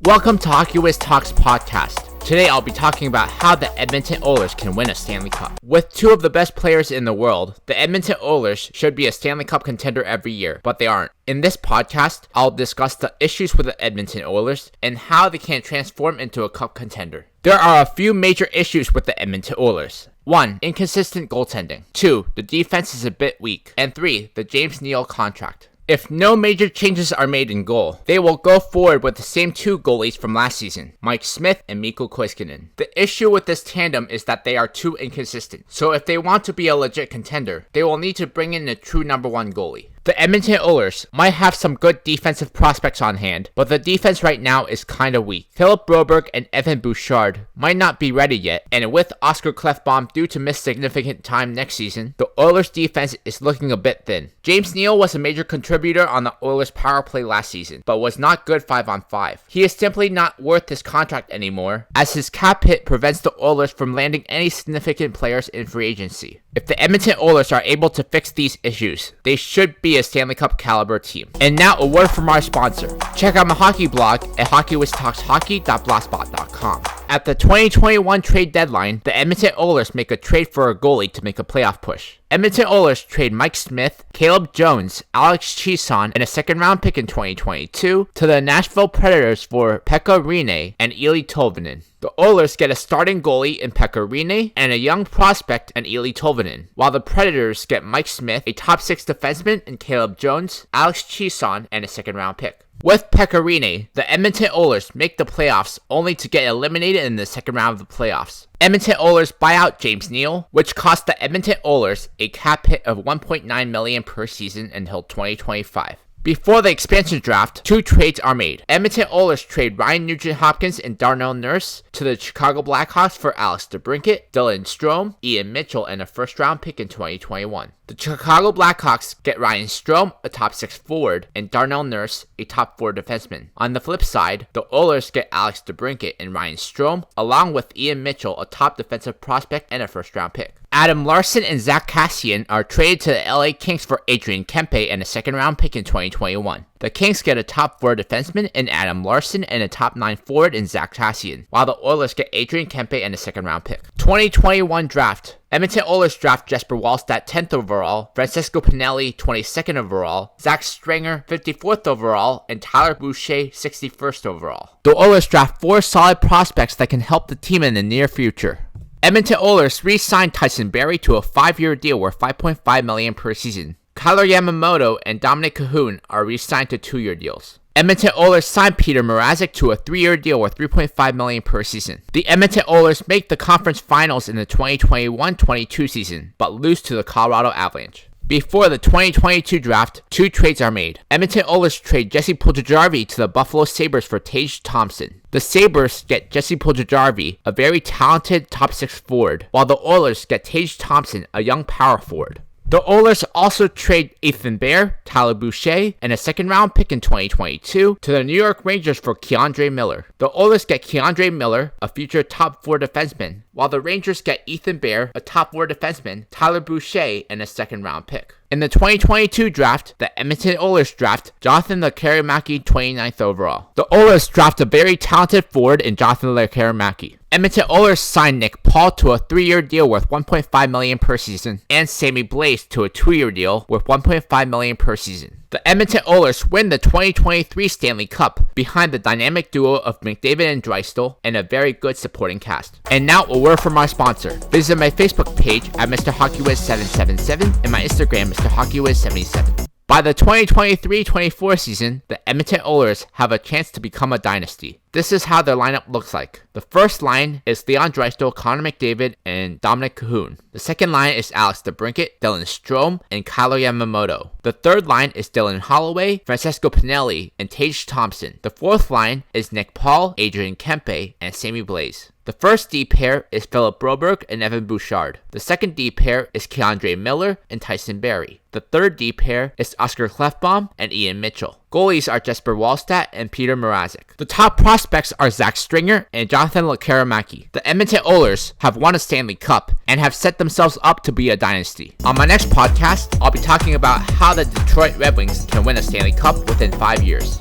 Welcome to Hockey Wiz Talks podcast. Today I'll be talking about how the Edmonton Oilers can win a Stanley Cup. With two of the best players in the world, the Edmonton Oilers should be a Stanley Cup contender every year, but they aren't. In this podcast, I'll discuss the issues with the Edmonton Oilers and how they can transform into a cup contender. There are a few major issues with the Edmonton Oilers. 1. Inconsistent goaltending. 2. The defense is a bit weak. And 3. The James Neal contract. If no major changes are made in goal, they will go forward with the same two goalies from last season, Mike Smith and Mikko Koiskinen. The issue with this tandem is that they are too inconsistent, so if they want to be a legit contender, they will need to bring in a true number one goalie. The Edmonton Oilers might have some good defensive prospects on hand, but the defense right now is kinda weak. Philip Broberg and Evan Bouchard might not be ready yet, and with Oscar Klefbom due to miss significant time next season, the Oilers defense is looking a bit thin. James Neal was a major contributor on the Oilers power play last season, but was not good 5-on-5. He is simply not worth his contract anymore, as his cap hit prevents the Oilers from landing any significant players in free agency. If the Edmonton Oilers are able to fix these issues, they should be a Stanley Cup caliber team. And now a word from our sponsor. Check out my hockey blog at hockeywiztalkshockey.blogspot.com. At the 2021 trade deadline, the Edmonton Oilers make a trade for a goalie to make a playoff push. Edmonton Oilers trade Mike Smith, Caleb Jones, Alex Chiasson, and a second-round pick in 2022 to the Nashville Predators for Pekka Rinne and Eeli Tolvanen. The Oilers get a starting goalie in Pekka Rinne and a young prospect in Eeli Tolvanen, while the Predators get Mike Smith, a top 6 defenseman in Caleb Jones, Alex Chiasson, and a second-round pick. With Pekka Rinne, the Edmonton Oilers make the playoffs only to get eliminated in the second round of the playoffs. Edmonton Oilers buy out James Neal, which cost the Edmonton Oilers a cap hit of $1.9 million per season until 2025. Before the expansion draft, two trades are made. Edmonton Oilers trade Ryan Nugent-Hopkins and Darnell Nurse to the Chicago Blackhawks for Alex DeBrincat, Dylan Strome, Ian Mitchell, and a first-round pick in 2021. The Chicago Blackhawks get Ryan Strome, a top 6 forward, and Darnell Nurse, a top 4 defenseman. On the flip side, the Oilers get Alex DeBrincat and Ryan Strome, along with Ian Mitchell, a top defensive prospect, and a first-round pick. Adam Larson and Zach Kassian are traded to the LA Kings for Adrian Kempe and a second-round pick in 2021. The Kings get a top 4 defenseman in Adam Larson and a top 9 forward in Zach Kassian, while the Oilers get Adrian Kempe and a second-round pick. 2021 draft. Edmonton Oilers draft Jesper Wallstedt 10th overall, Francesco Pinelli 22nd overall, Zach Stringer 54th overall, and Tyler Boucher 61st overall. The Oilers draft 4 solid prospects that can help the team in the near future. Edmonton Oilers re-signed Tyson Barrie to a 5-year deal worth $5.5 million per season. Kyler Yamamoto and Dominic Cahoon are re-signed to 2-year deals. Edmonton Oilers signed Peter Mrazek to a 3-year deal worth $3.5 million per season. The Edmonton Oilers make the conference finals in the 2021-22 season, but lose to the Colorado Avalanche. Before the 2022 draft, two trades are made. Edmonton Oilers trade Jesse Puljujarvi to the Buffalo Sabres for Tage Thompson. The Sabres get Jesse Puljujarvi, a very talented top 6 forward, while the Oilers get Tage Thompson, a young power forward. The Oilers also trade Ethan Bear, Tyler Boucher, and a second-round pick in 2022 to the New York Rangers for Keandre Miller. The Oilers get Keandre Miller, a future top 4 defenseman, while the Rangers get Ethan Bear, a top 4 defenseman, Tyler Boucher, and a second-round pick. In the 2022 draft, the Edmonton Oilers draft Jonathan Lekkerimäki 29th overall. The Oilers draft a very talented forward in Jonathan Lekkerimäki. Edmonton Oilers signed Nick Paul to a 3-year deal worth $1.5 million per season, and Sammy Blais to a 2-year deal worth $1.5 million per season. The Edmonton Oilers win the 2023 Stanley Cup behind the dynamic duo of McDavid and Draisaitl and a very good supporting cast. And now a word from our sponsor. Visit my Facebook page at Mr. HockeyWiz777 and my Instagram Mr. HockeyWiz77. By the 2023-24 season, the Edmonton Oilers have a chance to become a dynasty. This is how their lineup looks like. The first line is Leon Draisaitl, Connor McDavid, and Dominic Cahoon. The second line is Alex DeBrincat, Dylan Strome, and Kyler Yamamoto. The third line is Dylan Holloway, Francesco Pinelli, and Tage Thompson. The fourth line is Nick Paul, Adrian Kempe, and Sammy Blais. The first D pair is Philip Broberg and Evan Bouchard. The second D pair is Keandre Miller and Tyson Barrie. The third D pair is Oscar Klefbom and Ian Mitchell. Goalies are Jesper Wallstedt and Peter Mrazek. The top prospects are Zach Stringer and Jonathan Lekkerimäki. The Edmonton Oilers have won a Stanley Cup and have set themselves up to be a dynasty. On my next podcast, I'll be talking about how the Detroit Red Wings can win a Stanley Cup within 5 years.